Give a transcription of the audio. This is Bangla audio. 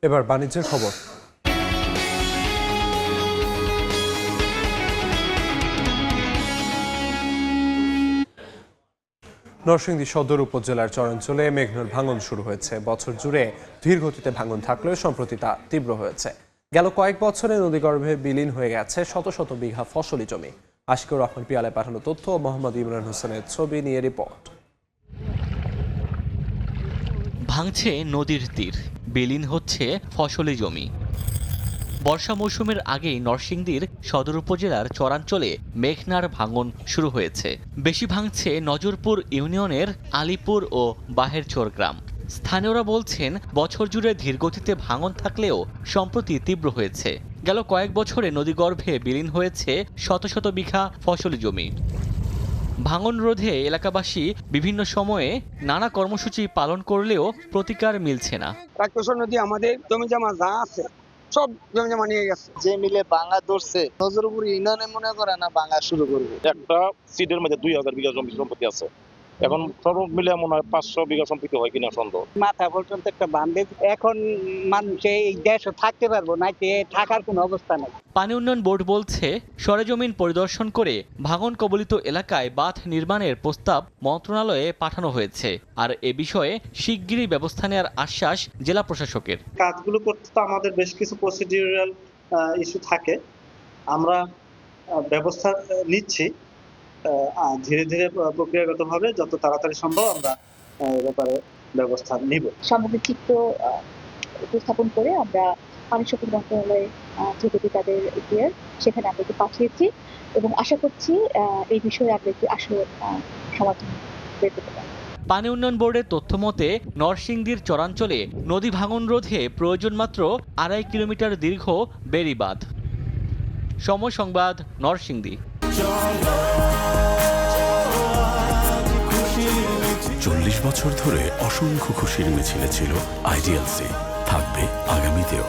এবার বাণিজ্যের খবর। নরসিংদী সদর উপজেলার চরাঞ্চলে মেঘনার ভাঙন শুরু হয়েছে। বছর জুড়ে ধীর গতিতে ভাঙন থাকলেও সম্প্রতি তা তীব্র হয়েছে। গেল কয়েক বছরে নদীগর্ভে বিলীন হয়ে গেছে শত শত বিঘা ফসলি জমি। আশিকুর রহমান পিয়ালে পাঠানো তথ্য ও মোহাম্মদ ইমরান হোসেনের ছবি নিয়ে রিপোর্ট। ভাঙছে নদীর তীর, বিলীন হচ্ছে ফসলি জমি। বর্ষা মৌসুমের আগেই নরসিংদীর সদর উপজেলার চরাঞ্চলে মেঘনার ভাঙন শুরু হয়েছে। বেশি ভাঙছে নজরপুর ইউনিয়নের আলীপুর ও বাহেরচর গ্রাম। স্থানীয়রা বলছেন, বছর জুড়ে ধীরগতিতে ভাঙন থাকলেও সম্প্রতি তীব্র হয়েছে। গেল কয়েক বছরে নদীগর্ভে বিলীন হয়েছে শত শত বিঘা ফসলি জমি। ভাঙন রোধে এলাকাবাসী বিভিন্ন সময়ে নানা কর্মসূচি পালন করলেও প্রতিকার মিলছে না। রাক্ষসর নদী আমাদের জমি জমা যা আছে সব জমি জমা নিয়ে গেছে। যে মিলে বাঙা ধরছে নজরপুর ইউনিয়নে মনে করে না বাঙা শুরু করবে। একটা সিডের মধ্যে 2000 বিঘা জমি সম্পত্তি আছে। এখন সব মিলে মনে হয় 500 বিঘা সম্পত্তি হয় কিনা সন্দেহ। মাথা পর্যন্ত একটা বান্ধে এখন মানুষে এই দেশে থাকতে পারবো না, থাকার কোনো অবস্থা নেই। পানি উন্নয়ন বোর্ড বলছে, সরেজমিন পরিদর্শন করে ভাঙন কবলিত এলাকায় বাঁধ নির্মাণের প্রস্তাব মন্ত্রণালয়ে পাঠানো হয়েছে। আর এ বিষয়ে শিগগিরই ব্যবস্থা নেওয়ার আশ্বাস জেলা প্রশাসকের। কাজগুলো করতে তো আমাদের বেশ কিছু প্রসিডিউরাল ইস্যু থাকে, আমরা ব্যবস্থা নিচ্ছি ধীরে ধীরে প্রক্রিয়াগতভাবে যত তাড়াতাড়ি সম্ভব আমরা এ ব্যাপারে ব্যবস্থা নিব। সামগ্রিক চিত্র উপস্থাপন করে আমরা পানি সম্পদ মন্ত্রণালয়ে যেগুলি তাদের দিয়ে সেখানে আমরা পাঠিয়েছি এবং আশা করছি এই বিষয়ে আমরা একটি আসলে সমাধান বের করতে পারব। পানি উন্নয়ন বোর্ডের তথ্য মতে, নরসিংদীর চরাঞ্চলে নদী ভাঙন রোধে প্রয়োজন মাত্র 2.5 কিলোমিটার দীর্ঘ বেড়ি বাঁধ। সময় সংবাদ, নরসিংদী। 40 বছর ধরে অসংখ্য খুশির মিছিলে ছিল আইডিএলসি, থাকবে আগামীতেও।